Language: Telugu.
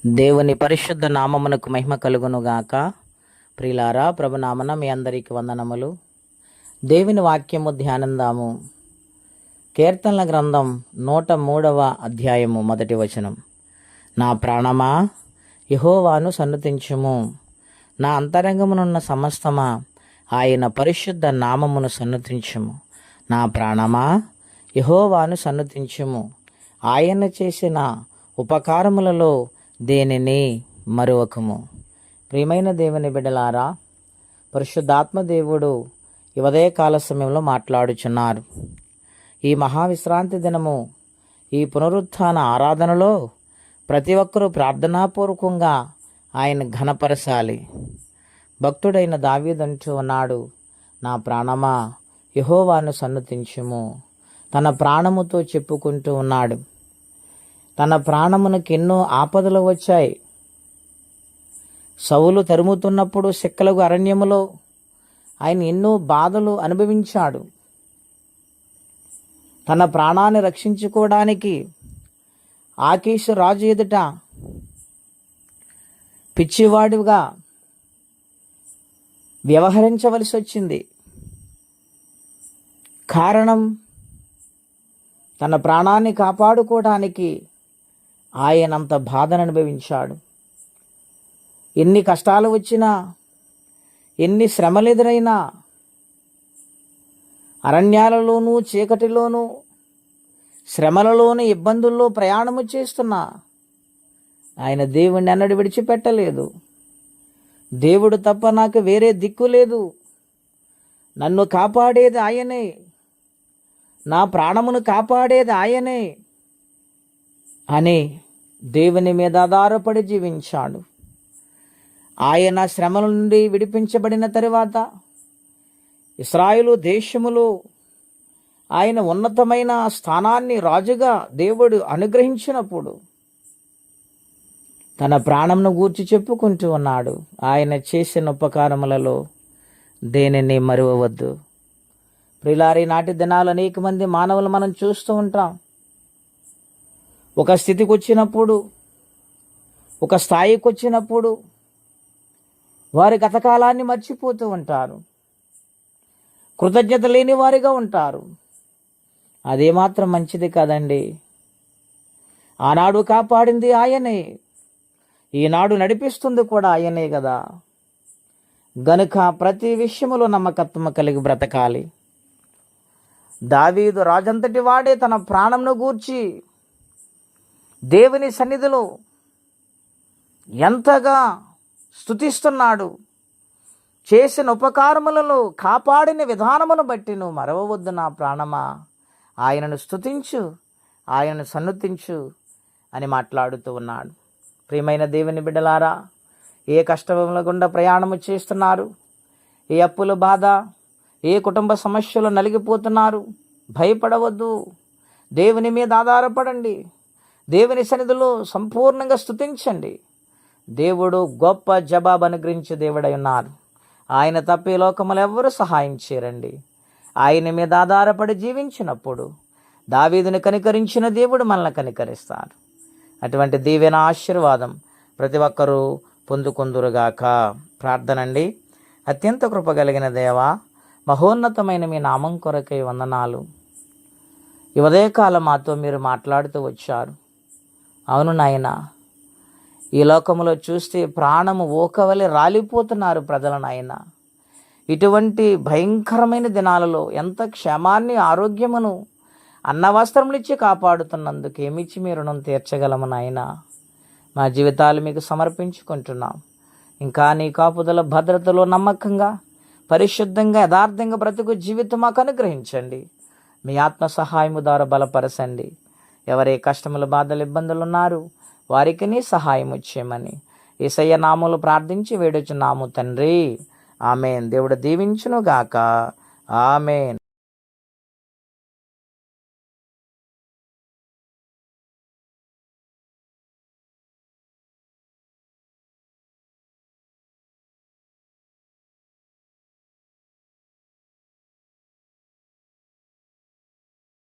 దేవుని పరిశుద్ధ నామమునకు మహిమ కలుగునుగాక. ప్రియులారా, ప్రభునామన మీ అందరికీ వందనములు. దేవుని వాక్యము ధ్యానందాము. కీర్తనల గ్రంథం 103వ అధ్యాయము 1వ వచనం. నా ప్రాణమా యెహోవాను సన్నుతించుము, నా అంతరంగమునున్న సమస్తమా ఆయన పరిశుద్ధ నామమును సన్నుతించుము. నా ప్రాణమా యెహోవాను సన్నుతించుము, ఆయన చేసిన ఉపకారములలో దేనిని మరువకము. ప్రియమైన దేవుని బిడ్డలారా, పరిశుద్ధాత్మ దేవుడు ఈ ఉదయకాల సమయంలో మాట్లాడుచున్నారు. ఈ మహావిశ్రాంతి దినము, ఈ పునరుత్థాన ఆరాధనలో ప్రతి ఒక్కరూ ప్రార్థనాపూర్వకంగా ఆయన ఘనపరచాలి. భక్తుడైన దావీదు అంటూ ఉన్నాడు, నా ప్రాణమా యెహోవాను సన్నుతించుము. తన ప్రాణముతో చెప్పుకుంటూ ఉన్నాడు. తన ప్రాణమునకు ఎన్నో ఆపదలు వచ్చాయి. సౌలు తరుముతున్నప్పుడు సిక్కలగు అరణ్యములో ఆయన ఎన్నో బాధలు అనుభవించాడు. తన ప్రాణాన్ని రక్షించుకోవడానికి ఆకీషు రాజు ఎదుట పిచ్చివాడిగా వ్యవహరించవలసి వచ్చింది. కారణం, తన ప్రాణాన్ని కాపాడుకోవడానికి ఆయనంత బాధను అనుభవించాడు. ఎన్ని కష్టాలు వచ్చినా, ఎన్ని శ్రమలు ఎదురైనా, అరణ్యాలలోనూ చీకటిలోనూ శ్రమలలోనూ ఇబ్బందుల్లో ప్రయాణము చేస్తున్నా ఆయన దేవుణ్ణి అన్నడు విడిచిపెట్టలేదు. దేవుడు తప్ప నాకు వేరే దిక్కు లేదు, నన్ను కాపాడేది ఆయనే, నా ప్రాణమును కాపాడేది ఆయనే అని దేవుని మీద ఆధారపడి జీవించాడు. ఆయన శ్రమల నుండి విడిపించబడిన తరువాత ఇశ్రాయేలు దేశములో ఆయన ఉన్నతమైన స్థానాన్ని రాజుగా దేవుడు అనుగ్రహించినప్పుడు తన ప్రాణంను గూర్చి చెప్పుకుంటూ ఉన్నాడు. ఆయన చేసిన ఉపకారములలో దేనిని మరువవద్దు. ప్రియులారి, నాటి దినాలు అనేక మంది మానవులు మనం చూస్తూ ఉంటాం. ఒక స్థితికి వచ్చినప్పుడు, ఒక స్థాయికి వచ్చినప్పుడు వారి గతకాలాన్ని మర్చిపోతూ ఉంటారు. కృతజ్ఞత లేని వారిగా ఉంటారు. అదేమాత్రం మంచిది కాదండి. ఆనాడు కాపాడింది ఆయనే, ఈనాడు నడిపిస్తుంది కూడా ఆయనే కదా. గనుక ప్రతి విషయములో నమ్మకత్వం కలిగి బ్రతకాలి. దావీదు రాజంతటి వాడే తన ప్రాణంను గూర్చి దేవుని సన్నిధిలో ఎంతగా స్తుతిస్తున్నాడు. చేసిన ఉపకారములలో కాపాడిన విధానమును బట్టి నువ్వు మరవవద్దు నా ప్రాణమా, ఆయనను స్తుతించు, ఆయనను సన్నుతించు అని మాట్లాడుతూ ఉన్నాడు. ప్రియమైన దేవుని బిడ్డలారా, ఏ కష్టముల గుండా ప్రయాణము చేస్తున్నారు, ఏ అప్పుల బాధ, ఏ కుటుంబ సమస్యలు నలిగిపోతున్నారు, భయపడవద్దు. దేవుని మీద ఆధారపడండి. దేవుని సన్నిధిలో సంపూర్ణంగా స్తుతించండి. దేవుడు గొప్ప జవాబు అనుగ్రహించే దేవుడై ఉన్నారు. ఆయన తప్ప ఈ లోకములు ఎవ్వరూ సహాయం చేయరండి. ఆయన మీద ఆధారపడి జీవించినప్పుడు దావీదుని కనికరించిన దేవుడు మనల్ని కనికరిస్తారు. అటువంటి దీవెన ఆశీర్వాదం ప్రతి ఒక్కరూ పొందుకొందురుగాక. ప్రార్థనండి. అత్యంత కృపగలిగిన దేవా, మహోన్నతమైన మీ నామం కొరకై వందనాలు. ఈ ఉదయకాలం మాతో మీరు మాట్లాడుతూ వచ్చారు. అవును నాయనా, ఈ లోకంలో చూస్తే ప్రాణము ఓకవలె రాలిపోతున్నారు ప్రజలు నాయనా. ఇటువంటి భయంకరమైన దినాలలో ఎంత క్షేమాన్ని, ఆరోగ్యమును, అన్నవస్త్రములు ఇచ్చి కాపాడుతున్నందుకు ఏమిచ్చి మీ రుణం తీర్చగలము నాయనా. మా జీవితాలు మీకు సమర్పించుకుంటున్నాం. ఇంకా నీ కాపుదల భద్రతలో నమ్మకంగా, పరిశుద్ధంగా, యథార్థంగా బ్రతుకు జీవితం మాకు అనుగ్రహించండి. మీ ఆత్మ సహాయము ద్వారా బలపరచండి. ఎవరే కష్టములు, బాధలు, ఇబ్బందులు ఉన్నారు వారికి నీ సహాయం వచ్చేయమని యేసయ్య నామములో ప్రార్థించి వేడుచున్నాము తండ్రి. ఆమెన్. దేవుడు దీవించును గాక. ఆమెన్.